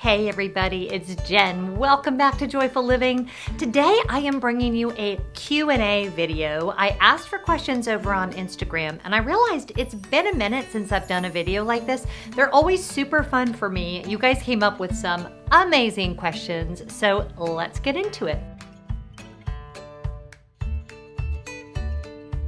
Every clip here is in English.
Hey everybody, it's Jen. Welcome back to Joyful Living. Today I am bringing you a Q&A video. I asked for questions over on Instagram and I realized it's been a minute since I've done a video like this. They're always super fun for me. You guys came up with some amazing questions, so let's get into it.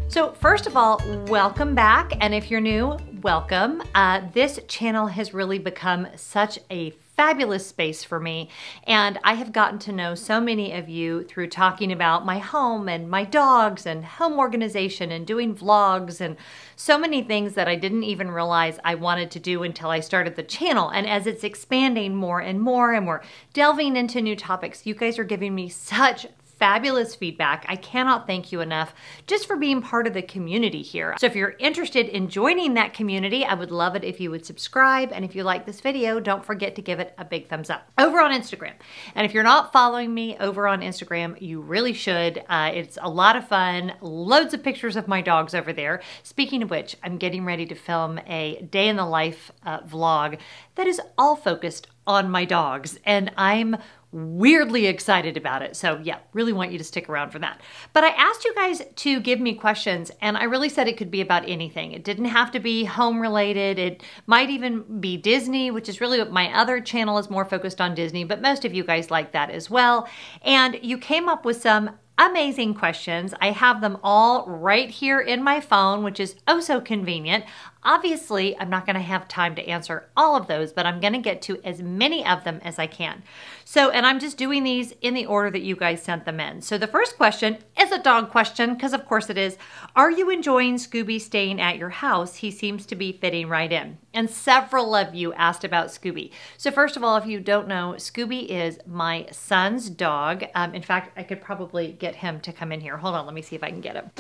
So first of all, welcome back, and if you're new, welcome. This channel has really become such a fabulous space for me, and I have gotten to know so many of you through talking about my home and my dogs and home organization and doing vlogs and so many things that I didn't even realize I wanted to do until I started the channel. And as it's expanding more and more and we're delving into new topics, you guys are giving me such fabulous feedback. I cannot thank you enough just for being part of the community here. So if you're interested in joining that community, I would love it if you would subscribe. And if you like this video, don't forget to give it a big thumbs up over on Instagram. And if you're not following me over on Instagram, you really should. It's a lot of fun. Loads of pictures of my dogs over there. Speaking of which, I'm getting ready to film a day in the life vlog that is all focused on my dogs. And I'm weirdly excited about it. So yeah, really want you to stick around for that. But I asked you guys to give me questions, and I really said it could be about anything. It didn't have to be home related. It might even be Disney, which is really what my other channel is more focused on, Disney, but most of you guys like that as well. And you came up with some amazing questions. I have them all right here in my phone, which is oh so convenient. Obviously, I'm not going to have time to answer all of those, but I'm going to get to as many of them as I can. So, and I'm just doing these in the order that you guys sent them in. So the first question is a dog question, because of course it is. Are you enjoying Scooby staying at your house? He seems to be fitting right in. And several of you asked about Scooby. So first of all, if you don't know, Scooby is my son's dog. In fact, I could probably get him to come in here. Hold on, let me see if I can get him.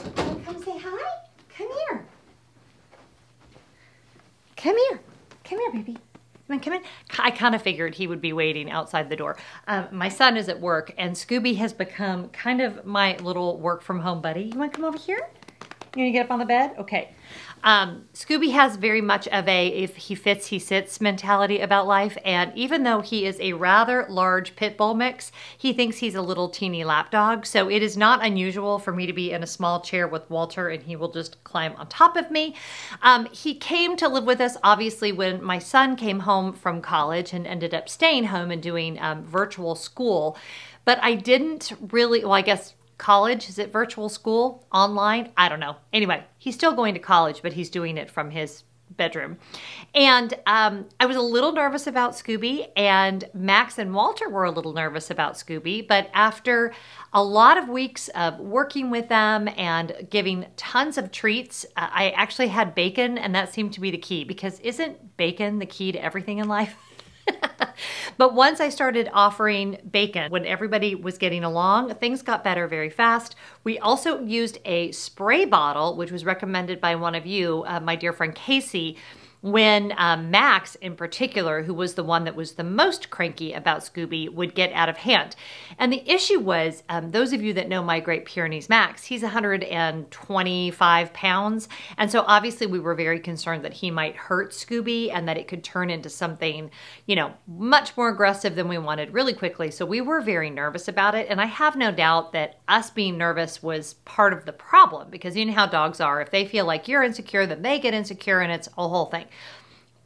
Come say hi. Come here. Come here. Come here, baby. Come on, come in. I kind of figured he would be waiting outside the door. My son is at work, and Scooby has become kind of my little work from home buddy. You want to come over here? You want to get up on the bed? Okay. Scooby has very much of a if he fits, he sits mentality about life. And even though he is a rather large pit bull mix, he thinks he's a little teeny lap dog. So it is not unusual for me to be in a small chair with Walter and he will just climb on top of me. He came to live with us, obviously, when my son came home from college and ended up staying home and doing virtual school. But I didn't really, well, I guess college, is it virtual school, online? I don't know. Anyway, he's still going to college, but he's doing it from his bedroom. And I was a little nervous about Scooby, and Max and Walter were a little nervous about Scooby, but after a lot of weeks of working with them and giving tons of treats, I actually had bacon, and that seemed to be the key, because isn't bacon the key to everything in life? But once I started offering bacon, when everybody was getting along, things got better very fast. We also used a spray bottle, which was recommended by one of you, my dear friend Casey, when Max in particular, who was the one that was the most cranky about Scooby, would get out of hand. And the issue was, those of you that know my Great Pyrenees Max, he's 125 pounds. And so obviously we were very concerned that he might hurt Scooby and that it could turn into something, you know, much more aggressive than we wanted really quickly. So we were very nervous about it. And I have no doubt that us being nervous was part of the problem, because you know how dogs are. If they feel like you're insecure, then they get insecure, and it's a whole thing.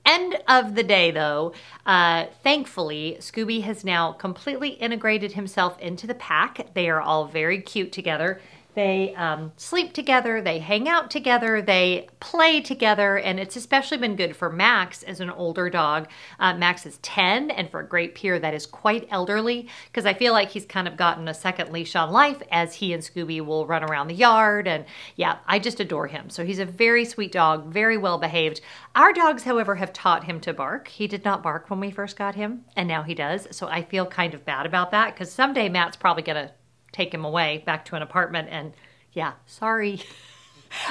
End of the day though, thankfully, Scooby has now completely integrated himself into the pack. They are all very cute together. They sleep together, they hang out together, they play together, and it's especially been good for Max as an older dog. Max is 10, and for a Great Pyr, that is quite elderly, because I feel like he's kind of gotten a second leash on life as he and Scooby will run around the yard, and yeah, I just adore him. So he's a very sweet dog, very well behaved. Our dogs, however, have taught him to bark. He did not bark when we first got him, and now he does, so I feel kind of bad about that, because someday Matt's probably gonna take him away back to an apartment, and yeah, sorry.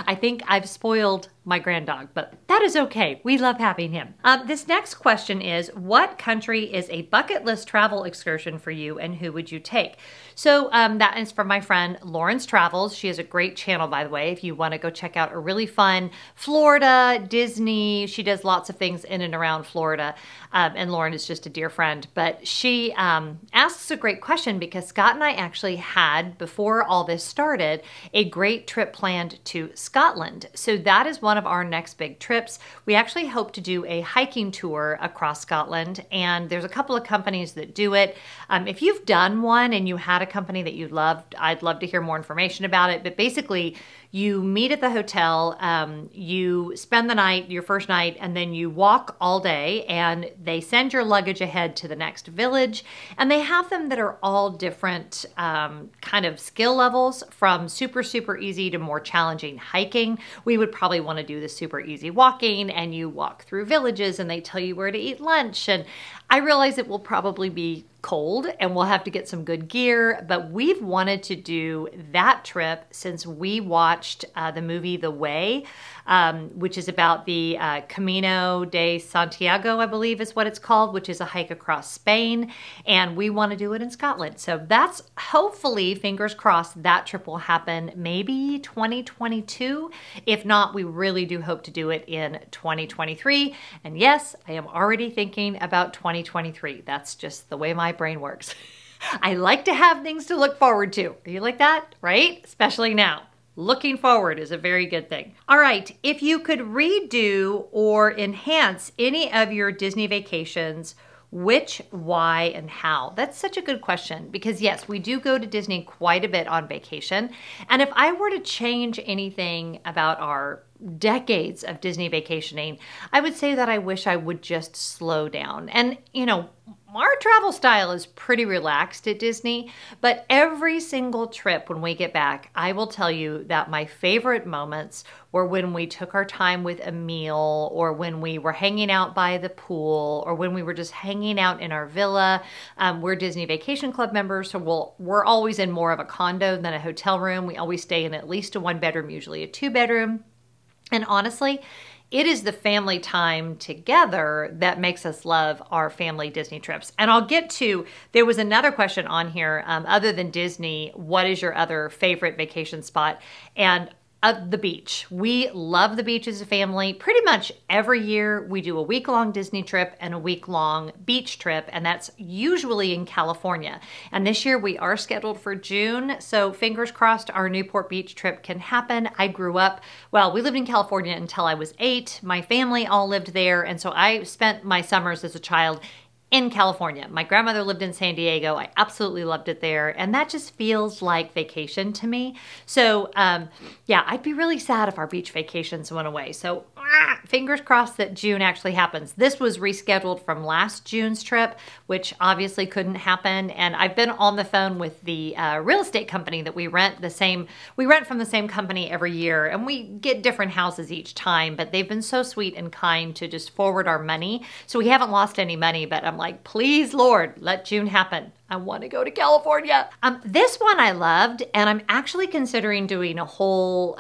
I think I've spoiled my grand dog, but that is okay. We love having him. This next question is, what country is a bucket list travel excursion for you and who would you take? So that is from my friend Lauren's Travels. She has a great channel, by the way, if you want to go check out a really fun Florida, Disney. She does lots of things in and around Florida. And Lauren is just a dear friend. But she asks a great question because Scott and I actually had, before all this started, a great trip planned to Scotland. So that is one of our next big trips. We actually hope to do a hiking tour across Scotland, and there's a couple of companies that do it. If you've done one and you had a company that you loved, I'd love to hear more information about it. But basically, you meet at the hotel, you spend the night, your first night, and then you walk all day, and they send your luggage ahead to the next village, and they have them that are all different kind of skill levels, from super, super easy to more challenging hiking. We would probably want to do the super easy walking, and you walk through villages, and they tell you where to eat lunch, and I realize it will probably be cold and we'll have to get some good gear, but we've wanted to do that trip since we watched the movie The Way, which is about the Camino de Santiago, I believe is what it's called, which is a hike across Spain, and we want to do it in Scotland. So that's hopefully, fingers crossed, that trip will happen maybe 2022. If not, we really do hope to do it in 2023. And yes, I am already thinking about 2023. That's just the way my brain works. I like to have things to look forward to. Are you like that? Right? Especially now. Looking forward is a very good thing. All right, if you could redo or enhance any of your Disney vacations, which, why, and how? That's such a good question because yes, we do go to Disney quite a bit on vacation. And if I were to change anything about our decades of Disney vacationing, I would say that I wish I would just slow down. And you know, our travel style is pretty relaxed at Disney, but every single trip when we get back, I will tell you that my favorite moments were when we took our time with a meal, or when we were hanging out by the pool, or when we were just hanging out in our villa. We're Disney Vacation Club members, so we're always in more of a condo than a hotel room. We always stay in at least a one bedroom, usually a two bedroom. And honestly, it is the family time together that makes us love our family Disney trips. And I'll get to, there was another question on here, other than Disney, what is your other favorite vacation spot? And the beach. We love the beach as a family. Pretty much every year we do a week-long Disney trip and a week-long beach trip, and that's usually in California. And this year we are scheduled for June, so fingers crossed our Newport Beach trip can happen. I grew up, well, we lived in California until I was 8. My family all lived there, and so I spent my summers as a child in California. My grandmother lived in San Diego. I absolutely loved it there. And that just feels like vacation to me. So yeah, I'd be really sad if our beach vacations went away. So fingers crossed that June actually happens. This was rescheduled from last June's trip, which obviously couldn't happen. And I've been on the phone with the real estate company that we rent from the same company every year, and we get different houses each time, but they've been so sweet and kind to just forward our money. So we haven't lost any money, but I'm like, please, Lord, let June happen. I want to go to California. This one I loved, and I'm actually considering doing a whole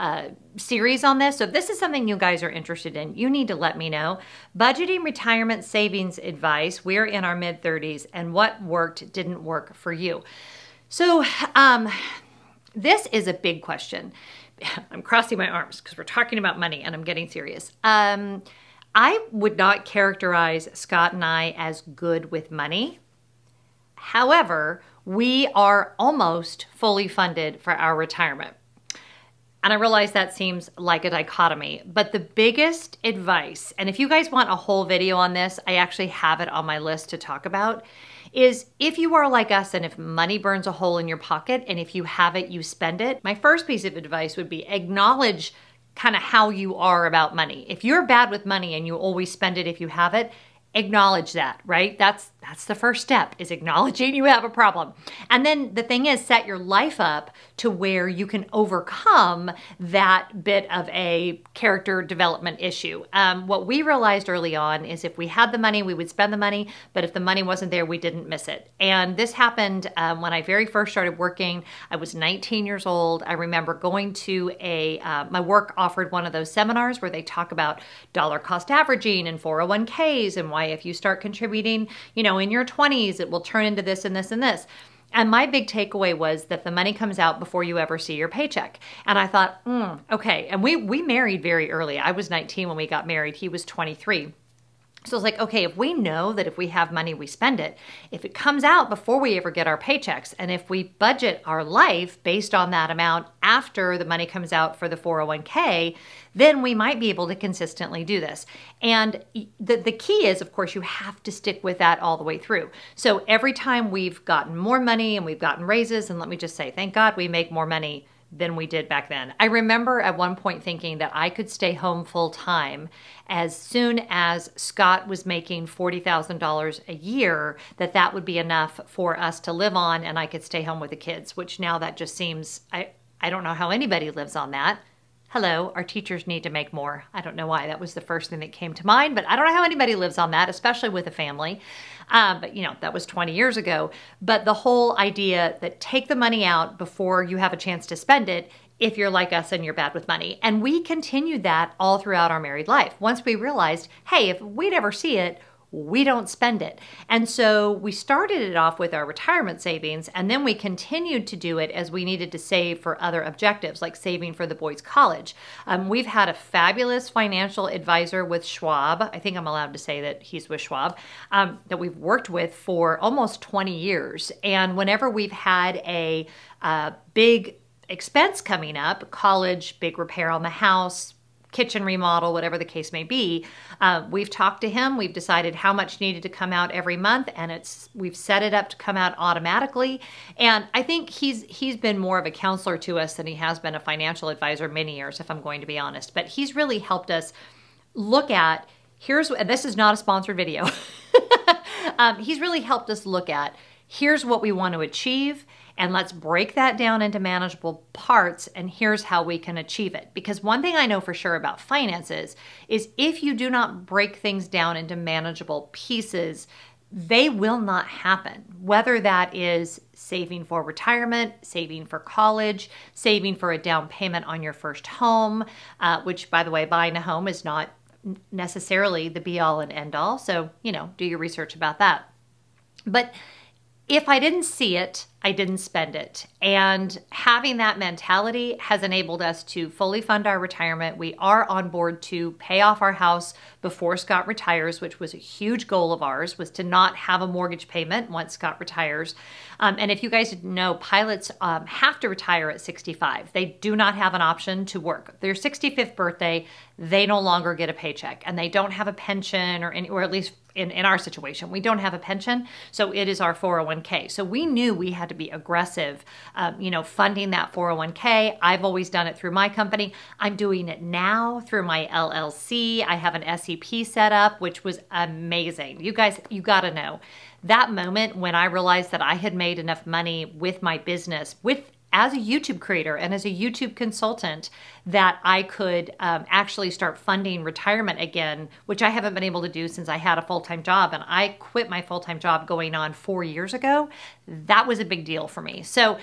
series on this. So if this is something you guys are interested in, you need to let me know. Budgeting retirement savings advice. We're in our mid-30s, and what worked, didn't work for you. So this is a big question. I'm crossing my arms because we're talking about money and I'm getting serious. I would not characterize Scott and I as good with money. However, we are almost fully funded for our retirement. And I realize that seems like a dichotomy, but the biggest advice, and if you guys want a whole video on this, I actually have it on my list to talk about, is if you are like us and if money burns a hole in your pocket and if you have it, you spend it. My first piece of advice would be acknowledge kind of how you are about money. If you're bad with money and you always spend it if you have it, acknowledge that, right? That's That's the first step, is acknowledging you have a problem. And then the thing is, set your life up to where you can overcome that bit of a character development issue. What we realized early on is if we had the money, we would spend the money, but if the money wasn't there, we didn't miss it. And this happened when I very first started working. I was 19 years old. I remember going to my work offered one of those seminars where they talk about dollar cost averaging and 401ks and why if you start contributing, in your 20s, it will turn into this and this and this. And my big takeaway was that the money comes out before you ever see your paycheck. And I thought, okay. And we married very early. I was 19 when we got married. He was 23. So it's like, okay, if we know that if we have money, we spend it, if it comes out before we ever get our paychecks, and if we budget our life based on that amount after the money comes out for the 401k, then we might be able to consistently do this. And the key is, of course, you have to stick with that all the way through. So every time we've gotten more money and we've gotten raises, and let me just say, thank God we make more money than we did back then. I remember at one point thinking that I could stay home full time as soon as Scott was making $40,000 a year, that would be enough for us to live on and I could stay home with the kids, which now that just seems, I don't know how anybody lives on that. Hello, our teachers need to make more. I don't know why. That was the first thing that came to mind, but I don't know how anybody lives on that, especially with a family. But that was 20 years ago. But the whole idea that take the money out before you have a chance to spend it if you're like us and you're bad with money. And we continued that all throughout our married life. Once we realized, hey, if we'd ever see it, we don't spend it. And so we started it off with our retirement savings, and then we continued to do it as we needed to save for other objectives, like saving for the boys' college. We've had a fabulous financial advisor with Schwab. I think I'm allowed to say that he's with Schwab, that we've worked with for almost 20 years. And whenever we've had a big expense coming up, college, big repair on the house, kitchen remodel, whatever the case may be, we've talked to him. We've decided how much needed to come out every month, and we've set it up to come out automatically. And I think he's been more of a counselor to us than he has been a financial advisor many years, if I'm going to be honest. But he's really helped us look at, and this is not a sponsored video. He's really helped us look at, here's what we want to achieve, and let's break that down into manageable parts, and here's how we can achieve it. Because one thing I know for sure about finances is if you do not break things down into manageable pieces, they will not happen. Whether that is saving for retirement, saving for college, saving for a down payment on your first home, which, by the way, buying a home is not necessarily the be-all and end-all. So, do your research about that. But if I didn't see it, I didn't spend it. And having that mentality has enabled us to fully fund our retirement. We are on board to pay off our house before Scott retires, which was a huge goal of ours, was to not have a mortgage payment once Scott retires. And if you guys didn't know, pilots have to retire at 65. They do not have an option to work. Their 65th birthday, they no longer get a paycheck, and they don't have a pension, or at least in our situation, we don't have a pension. So it is our 401k. So we knew we had to be aggressive, funding that 401k. I've always done it through my company. I'm doing it now through my LLC. I have an SEP set up, which was amazing. You guys, you got to know that moment when I realized that I had made enough money with my business, as a YouTube creator and as a YouTube consultant, that I could actually start funding retirement again, which I haven't been able to do since I had a full-time job. And I quit my full-time job going on 4 years ago. That was a big deal for me. So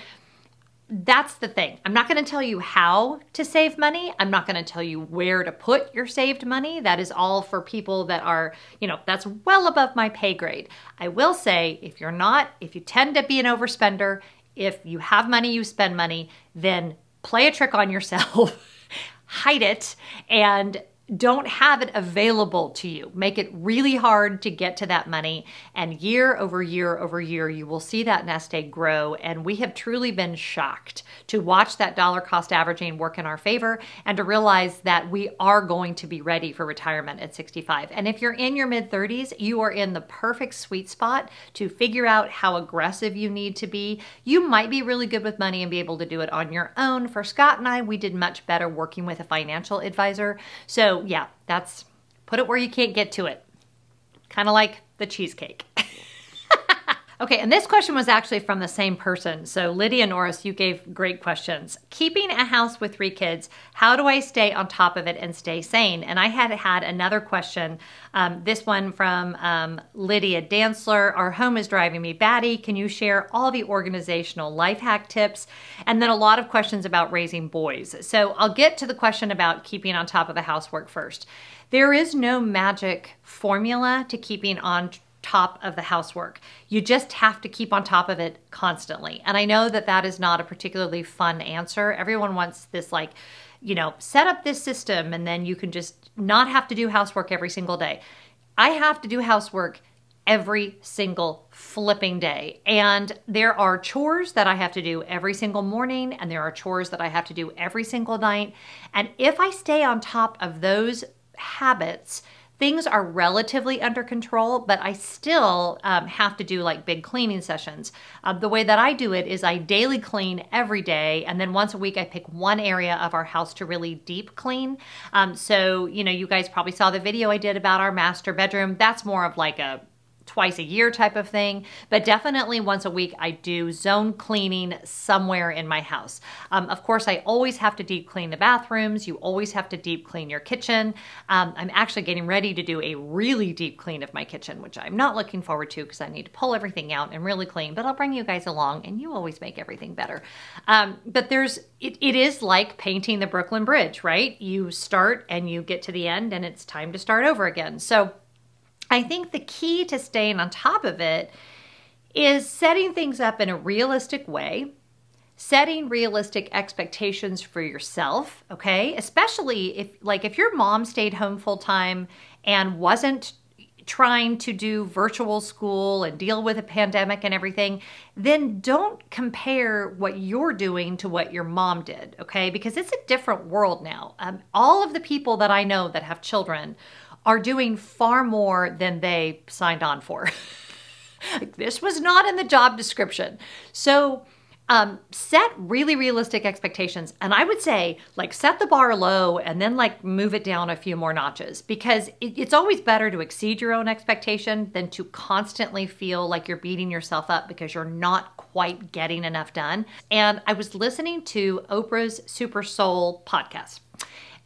that's the thing. I'm not going to tell you how to save money. I'm not going to tell you where to put your saved money. That is all for people that are, that's well above my pay grade. I will say, if you tend to be an overspender, if you have money, you spend money, then play a trick on yourself, hide it, and don't have it available to you. Make it really hard to get to that money. And year over year over year, you will see that nest egg grow. And we have truly been shocked to watch that dollar cost averaging work in our favor and to realize that we are going to be ready for retirement at 65. And if you're in your mid-30s, you are in the perfect sweet spot to figure out how aggressive you need to be. You might be really good with money and be able to do it on your own. For Scott and I, we did much better working with a financial advisor. So yeah, put it where you can't get to it. Kind of like the cheesecake. Okay, and this question was actually from the same person. So Lydia Norris, you gave great questions. Keeping a house with 3 kids, how do I stay on top of it and stay sane? And I had another question, this one from Lydia Dantzler. Our home is driving me batty. Can you share all the organizational life hack tips? And then a lot of questions about raising boys. So I'll get to the question about keeping on top of the housework first. There is no magic formula to keeping on top of the housework. You just have to keep on top of it constantly. And I know that that is not a particularly fun answer. Everyone wants this, like, you know, set up this system and then you can just not have to do housework every single day. I have to do housework every single flipping day. And there are chores that I have to do every single morning, and there are chores that I have to do every single night. And if I stay on top of those habits, things are relatively under control, but I still have to do like big cleaning sessions. The way that I do it is I daily clean every day, and then once a week I pick one area of our house to really deep clean. So, you know, you guys probably saw the video I did about our master bedroom. That's more of like a twice a year type of thing, but definitely once a week I do zone cleaning somewhere in my house. Of course, I always have to deep clean the bathrooms. You always have to deep clean your kitchen. I'm actually getting ready to do a really deep clean of my kitchen, which I'm not looking forward to because I need to pull everything out and really clean, but I'll bring you guys along and you always make everything better. But it is like painting the Brooklyn Bridge, right? You start and you get to the end and it's time to start over again. So I think the key to staying on top of it is setting things up in a realistic way, setting realistic expectations for yourself, okay? Especially if your mom stayed home full time and wasn't trying to do virtual school and deal with a pandemic and everything, then don't compare what you're doing to what your mom did, okay? Because it's a different world now. All of the people that I know that have children are doing far more than they signed on for. This was not in the job description. So set really realistic expectations. And I would say, like, set the bar low and then like move it down a few more notches, because it's always better to exceed your own expectation than to constantly feel like you're beating yourself up because you're not quite getting enough done. And I was listening to Oprah's Super Soul podcast.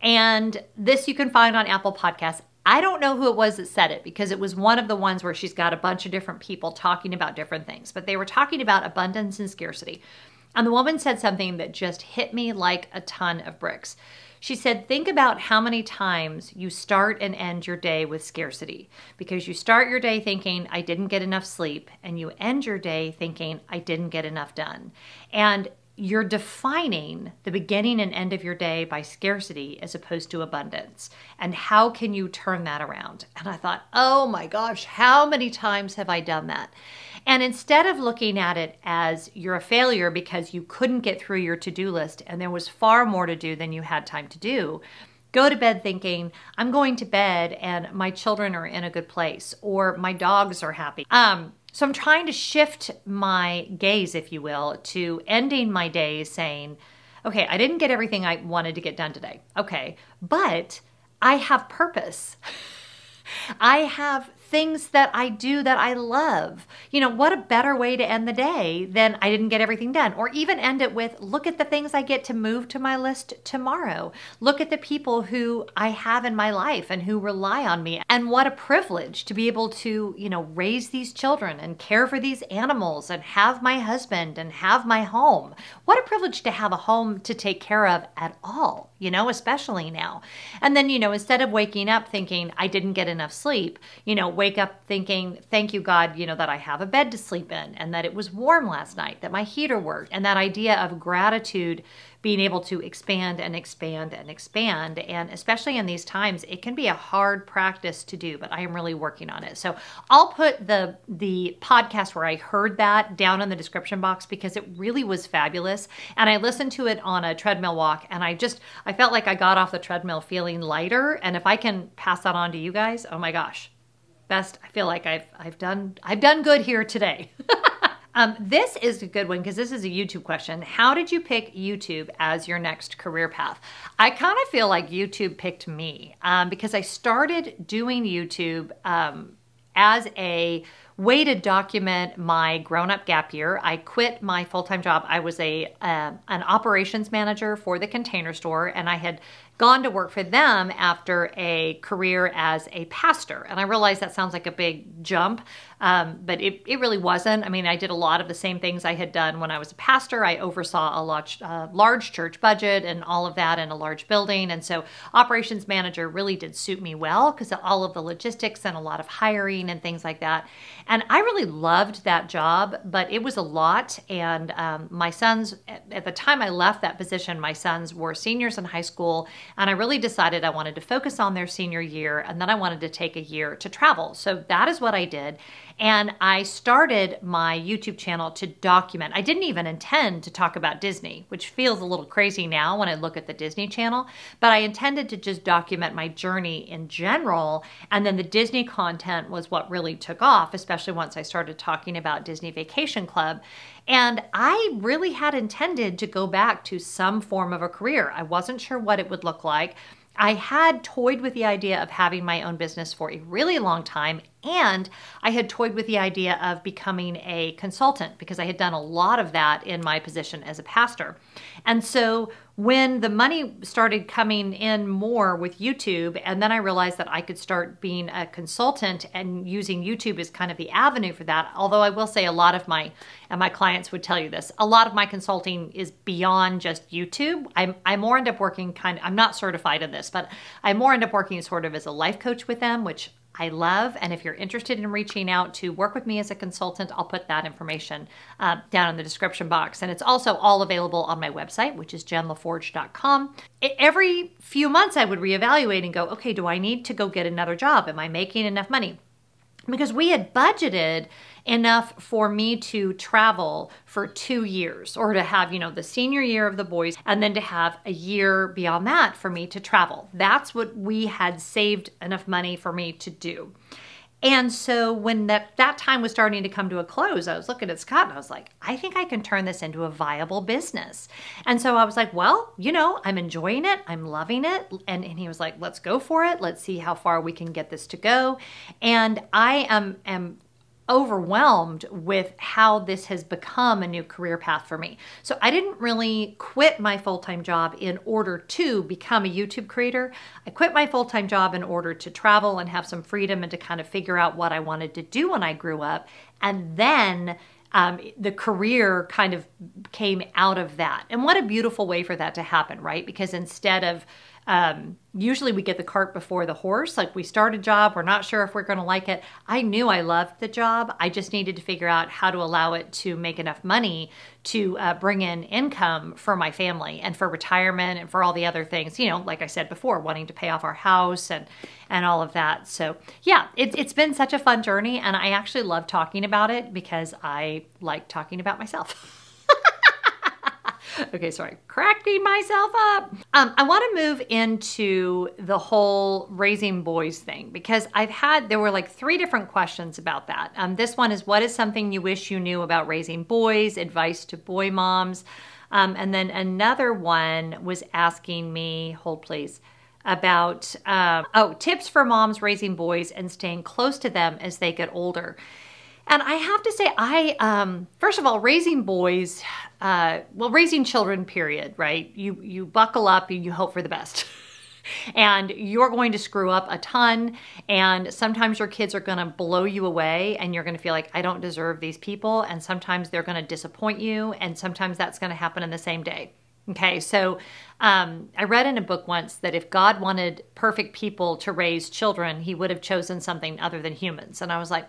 And this you can find on Apple Podcasts. I don't know who it was that said it, because it was one of the ones where she's got a bunch of different people talking about different things, but they were talking about abundance and scarcity. And the woman said something that just hit me like a ton of bricks. She said, think about how many times you start and end your day with scarcity, because you start your day thinking, I didn't get enough sleep, and you end your day thinking, I didn't get enough done. And you're defining the beginning and end of your day by scarcity as opposed to abundance. And how can you turn that around? And I thought, oh my gosh, how many times have I done that? And instead of looking at it as you're a failure because you couldn't get through your to-do list and there was far more to do than you had time to do, go to bed thinking, I'm going to bed and my children are in a good place, or my dogs are happy. So I'm trying to shift my gaze, if you will, to ending my day saying, okay, I didn't get everything I wanted to get done today. Okay, but I have purpose. I have things that I do that I love. You know, what a better way to end the day than I didn't get everything done? Or even end it with, look at the things I get to move to my list tomorrow. Look at the people who I have in my life and who rely on me. And what a privilege to be able to, you know, raise these children and care for these animals and have my husband and have my home. What a privilege to have a home to take care of at all, you know, especially now. And then, you know, instead of waking up thinking I didn't get enough sleep, you know, wake up thinking, thank you, God, you know, that I have a bed to sleep in and that it was warm last night, that my heater worked. And that idea of gratitude being able to expand and expand and expand. And especially in these times, it can be a hard practice to do, but I am really working on it. So I'll put the podcast where I heard that down in the description box, because it really was fabulous. And I listened to it on a treadmill walk, and I felt like I got off the treadmill feeling lighter. And if I can pass that on to you guys, oh my gosh, best. I feel like I've done good here today. This is a good one because this is a YouTube question. How did you pick YouTube as your next career path? I kind of feel like YouTube picked me because I started doing YouTube as a way to document my grown-up gap year. I quit my full-time job. I was an operations manager for the Container Store, and I had gone to work for them after a career as a pastor. And I realize that sounds like a big jump, but it really wasn't. I mean, I did a lot of the same things I had done when I was a pastor. I oversaw a large church budget and all of that in a large building. And so operations manager really did suit me well because of all of the logistics and a lot of hiring and things like that. And I really loved that job, but it was a lot. And my sons, at the time I left that position, my sons were seniors in high school. And I really decided I wanted to focus on their senior year, and then I wanted to take a year to travel. So that is what I did. And I started my YouTube channel to document. I didn't even intend to talk about Disney, which feels a little crazy now when I look at the Disney Channel, but I intended to just document my journey in general. And then the Disney content was what really took off, especially once I started talking about Disney Vacation Club. And I really had intended to go back to some form of a career. I wasn't sure what it would look like. I had toyed with the idea of having my own business for a really long time, and I had toyed with the idea of becoming a consultant because I had done a lot of that in my position as a pastor. And so when the money started coming in more with YouTube, and then I realized that I could start being a consultant and using YouTube as kind of the avenue for that, although I will say a lot of my clients would tell you this, a lot of my consulting is beyond just YouTube. I more end up working I'm not certified in this, but I more end up working sort of as a life coach with them, which I love. And if you're interested in reaching out to work with me as a consultant, I'll put that information down in the description box. And it's also all available on my website, which is jenlefforge.com. Every few months I would reevaluate and go, okay, do I need to go get another job? Am I making enough money? Because we had budgeted enough for me to travel for 2 years, or to have, the senior year of the boys, and then to have a year beyond that for me to travel. That's what we had saved enough money for me to do. And so when that time was starting to come to a close, I was looking at Scott and I was like, I think I can turn this into a viable business. And so I was like, well, I'm enjoying it. I'm loving it. And he was like, let's go for it. Let's see how far we can get this to go. And I am overwhelmed with how this has become a new career path for me. So I didn't really quit my full-time job in order to become a YouTube creator. I quit my full-time job in order to travel and have some freedom and to kind of figure out what I wanted to do when I grew up. And then the career kind of came out of that. And what a beautiful way for that to happen, right? Because instead of usually we get the cart before the horse. Like, we start a job, we're not sure if we're going to like it. I knew I loved the job. I just needed to figure out how to allow it to make enough money to bring in income for my family and for retirement and for all the other things, like I said before, wanting to pay off our house and all of that. So yeah, it's been such a fun journey, and I actually love talking about it because I like talking about myself. Okay, sorry, cracking myself up. I want to move into the whole raising boys thing because there were like 3 different questions about that. This one is, what is something you wish you knew about raising boys, advice to boy moms? And then another one was asking me, hold please, about, tips for moms raising boys and staying close to them as they get older. And I have to say, first of all, raising boys, raising children, period, right? You buckle up and you hope for the best. And you're going to screw up a ton. And sometimes your kids are going to blow you away and you're going to feel like, I don't deserve these people. And sometimes they're going to disappoint you. And sometimes that's going to happen in the same day. Okay, so I read in a book once that if God wanted perfect people to raise children, he would have chosen something other than humans. And I was like,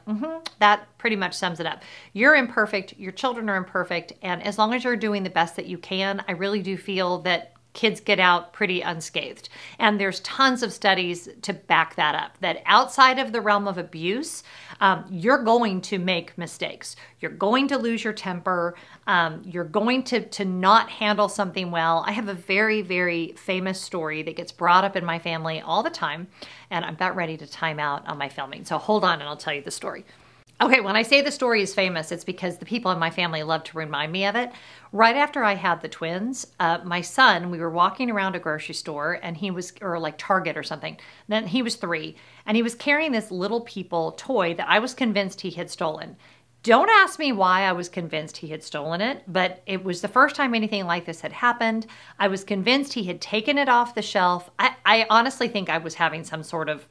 that pretty much sums it up. You're imperfect, your children are imperfect, and as long as you're doing the best that you can, I really do feel that kids get out pretty unscathed. And there's tons of studies to back that up, that outside of the realm of abuse, you're going to make mistakes. You're going to lose your temper. You're going to not handle something well. I have a very, very famous story that gets brought up in my family all the time, and I'm about ready to time out on my filming. So hold on and I'll tell you the story. Okay, when I say the story is famous, it's because the people in my family love to remind me of it. Right after I had the twins, my son, we were walking around a grocery store and he was, or like Target or something. Then he was 3 and he was carrying this Little People toy that I was convinced he had stolen. Don't ask me why I was convinced he had stolen it, but it was the first time anything like this had happened. I was convinced he had taken it off the shelf. I honestly think I was having some sort of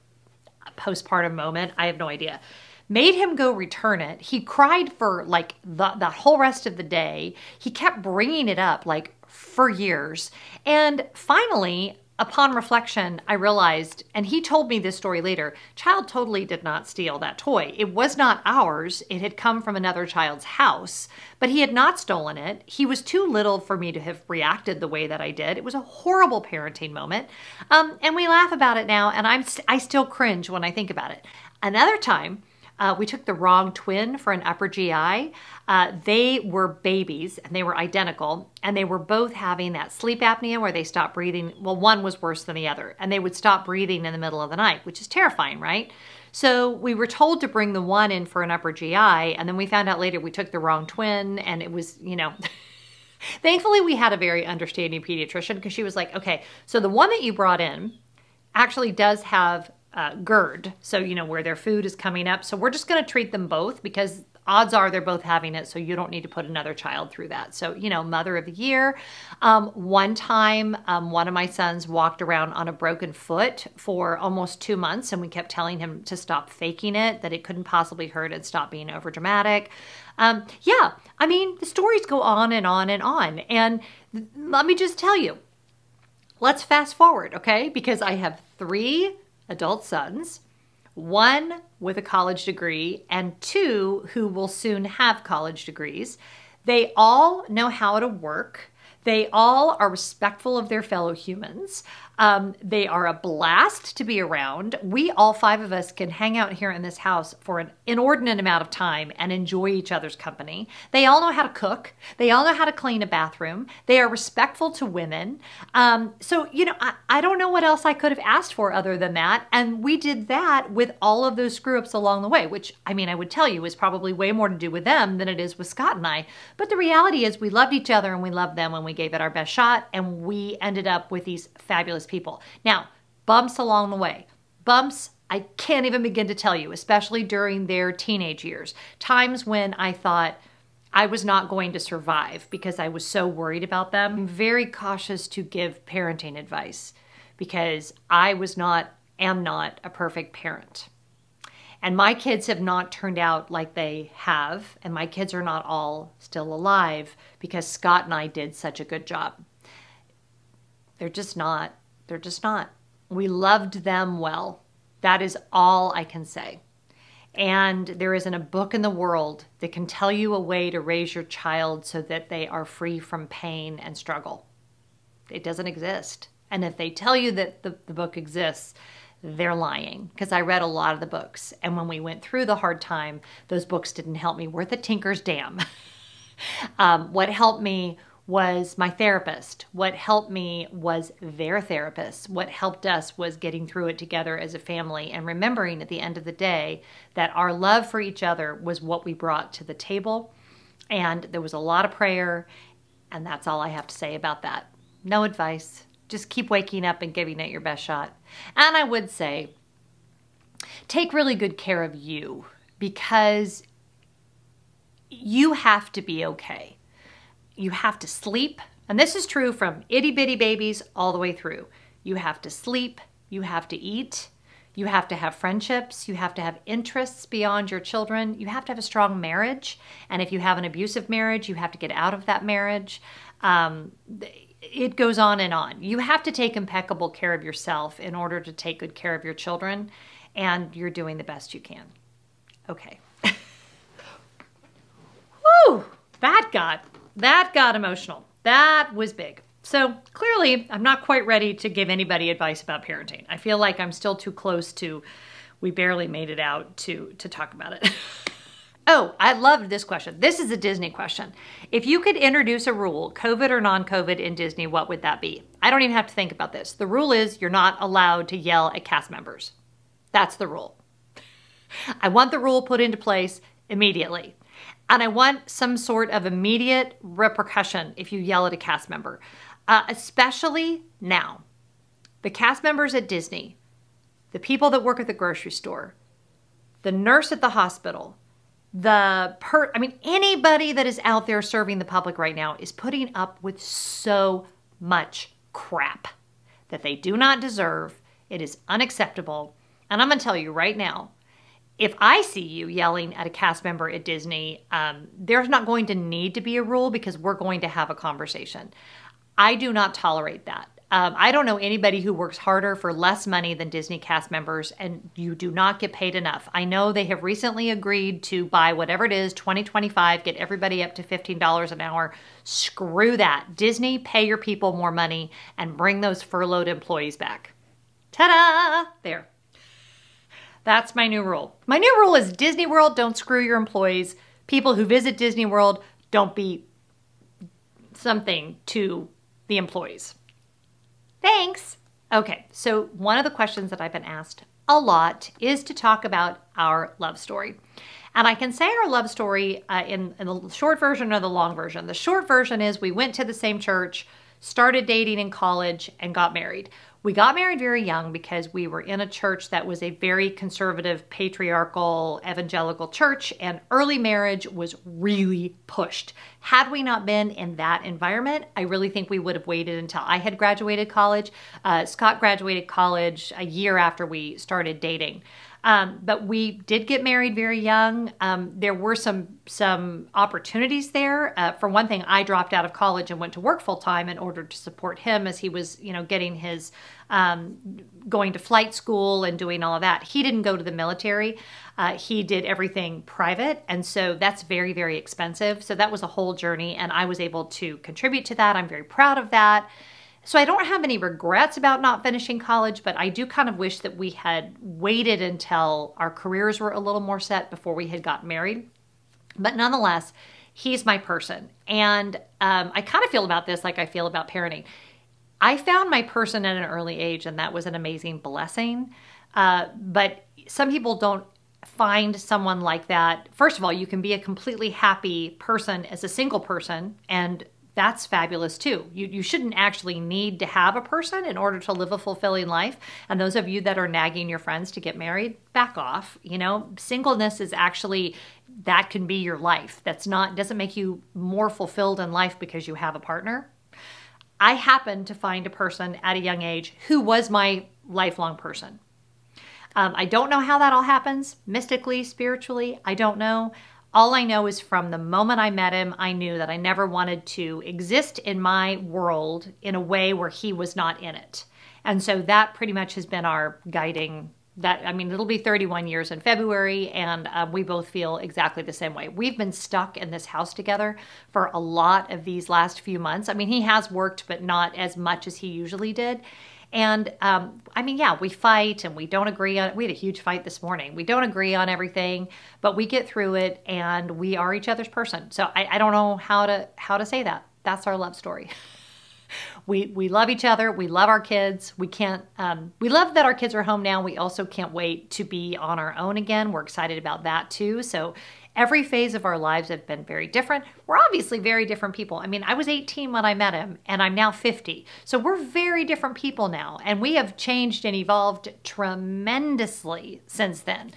postpartum moment. I have no idea. Made him go return it. He cried for like the whole rest of the day. He kept bringing it up like for years. And finally, upon reflection, I realized, and he told me this story later, child totally did not steal that toy. It was not ours. It had come from another child's house, but he had not stolen it. He was too little for me to have reacted the way that I did. It was a horrible parenting moment. And we laugh about it now, and I still cringe when I think about it. Another time, we took the wrong twin for an upper GI. They were babies and they were identical and they were both having that sleep apnea where they stopped breathing. Well, one was worse than the other and they would stop breathing in the middle of the night, which is terrifying, right? So we were told to bring the one in for an upper GI and then we found out later we took the wrong twin and it was, you know, thankfully we had a very understanding pediatrician because she was like, okay, so the one that you brought in actually does have GERD, so you know where their food is coming up. So we're just going to treat them both because odds are they're both having it, so you don't need to put another child through that. So, you know, mother of the year. One time, one of my sons walked around on a broken foot for almost 2 months, and we kept telling him to stop faking it, that it couldn't possibly hurt and stop being overdramatic. Yeah, I mean, the stories go on and on and on. And let me just tell you, let's fast forward, okay? Because I have 3 adult sons, 1 with a college degree and 2 who will soon have college degrees. They all know how to work. They all are respectful of their fellow humans. They are a blast to be around. We, all 5 of us, can hang out here in this house for an inordinate amount of time and enjoy each other's company. They all know how to cook. They all know how to clean a bathroom. They are respectful to women. So, you know, I don't know what else I could have asked for other than that. And we did that with all of those screw-ups along the way, which, I mean, I would tell you is probably way more to do with them than it is with Scott and I. But the reality is we loved each other and we loved them when we gave it our best shot, and we ended up with these fabulous people. Now, bumps along the way. Bumps, I can't even begin to tell you, especially during their teenage years. Times when I thought I was not going to survive because I was so worried about them. I'm very cautious to give parenting advice because I am not a perfect parent. And my kids have not turned out like they have, and my kids are not all still alive because Scott and I did such a good job. They're just not. They're just not. We loved them well. That is all I can say. And there isn't a book in the world that can tell you a way to raise your child so that they are free from pain and struggle. It doesn't exist. And if they tell you that the book exists, they're lying, because I read a lot of the books. And when we went through the hard time, those books didn't help me worth a tinker's damn. What helped me was my therapist. What helped me was their therapist. What helped us was getting through it together as a family and remembering at the end of the day that our love for each other was what we brought to the table. And there was a lot of prayer, and that's all I have to say about that. No advice. Just keep waking up and giving it your best shot. And I would say, take really good care of you, because you have to be okay. You have to sleep. And this is true from itty bitty babies all the way through. You have to sleep. You have to eat. You have to have friendships. You have to have interests beyond your children. You have to have a strong marriage. And if you have an abusive marriage, you have to get out of that marriage. It goes on and on. You have to take impeccable care of yourself in order to take good care of your children, and you're doing the best you can. Okay. Whew, that got emotional. That was big. So clearly, I'm not quite ready to give anybody advice about parenting. I feel like I'm still too close to, we barely made it out to talk about it. Oh, I loved this question. This is a Disney question. If you could introduce a rule, COVID or non-COVID in Disney, what would that be? I don't even have to think about this. The rule is you're not allowed to yell at cast members. That's the rule. I want the rule put into place. immediately. And I want some sort of immediate repercussion if you yell at a cast member, especially now. The cast members at Disney, the people that work at the grocery store, the nurse at the hospital, anybody that is out there serving the public right now is putting up with so much crap that they do not deserve. It is unacceptable. And I'm going to tell you right now, if I see you yelling at a cast member at Disney, there's not going to need to be a rule because we're going to have a conversation. I do not tolerate that. I don't know anybody who works harder for less money than Disney cast members, and you do not get paid enough. I know they have recently agreed to buy whatever it is, 2025, get everybody up to $15 an hour. Screw that. Disney, pay your people more money and bring those furloughed employees back. Ta-da! There. That's my new rule. My new rule is Disney World, don't screw your employees. People who visit Disney World, don't be something to the employees. Thanks. Okay, so one of the questions that I've been asked a lot is to talk about our love story. And I can say our love story in the short version or the long version. The short version is we went to the same church, started dating in college, and got married. We got married very young because we were in a church that was a very conservative, patriarchal, evangelical church, and early marriage was really pushed. Had we not been in that environment, I really think we would have waited until I had graduated college. Scott graduated college a year after we started dating. But we did get married very young. There were some opportunities there. For one thing, I dropped out of college and went to work full time in order to support him as he was, getting his, going to flight school and doing all of that. He didn't go to the military. He did everything private. And so that's very, very expensive. So that was a whole journey, and I was able to contribute to that. I'm very proud of that. So I don't have any regrets about not finishing college, but I do kind of wish that we had waited until our careers were a little more set before we had gotten married. But nonetheless, he's my person. And I kind of feel about this like I feel about parenting. I found my person at an early age, and that was an amazing blessing. But some people don't find someone like that. First of all, you can be a completely happy person as a single person, and that's fabulous too. You shouldn't actually need to have a person in order to live a fulfilling life. And those of you that are nagging your friends to get married, back off. Singleness is actually, that can be your life. Doesn't make you more fulfilled in life because you have a partner. I happened to find a person at a young age who was my lifelong person. I don't know how that all happens, mystically, spiritually, I don't know. All I know is from the moment I met him, I knew that I never wanted to exist in my world in a way where he was not in it. And so that pretty much has been our guiding. It'll be 31 years in February, and we both feel exactly the same way. We've been stuck in this house together for a lot of these last few months. He has worked, but not as much as he usually did. And we fight and we don't agree on, we had a huge fight this morning. We don't agree on everything, but we get through it, and we are each other's person. So I don't know how to say that. That's our love story. We love each other. We love our kids. We love that our kids are home now. We also can't wait to be on our own again. We're excited about that too. So every phase of our lives have been very different. We're obviously very different people. I was 18 when I met him, and I'm now 50. So we're very different people now, and we have changed and evolved tremendously since then.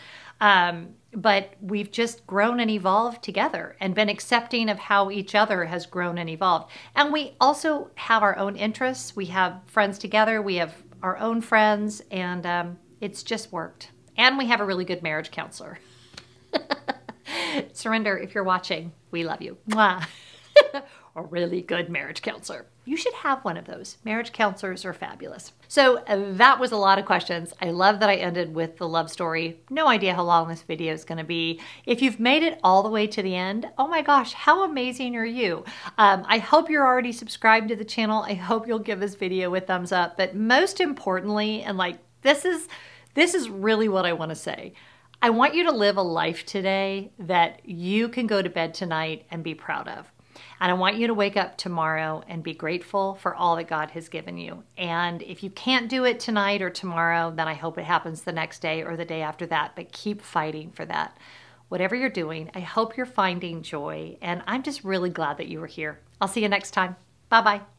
But we've just grown and evolved together and been accepting of how each other has grown and evolved. And we also have our own interests. We have friends together. We have our own friends, and it's just worked. And we have a really good marriage counselor. Surrender, if you're watching, we love you. Mwah. A really good marriage counselor. You should have one of those. Marriage counselors are fabulous. So that was a lot of questions. I love that I ended with the love story. No idea how long this video is going to be. If you've made it all the way to the end, oh my gosh, how amazing are you? I hope you're already subscribed to the channel. I hope you'll give this video a thumbs up. But most importantly, and this is really what I want to say. I want you to live a life today that you can go to bed tonight and be proud of. And I want you to wake up tomorrow and be grateful for all that God has given you. And if you can't do it tonight or tomorrow, then I hope it happens the next day or the day after that. But keep fighting for that. whatever you're doing, I hope you're finding joy, and I'm just really glad that you were here. I'll see you next time. Bye-bye.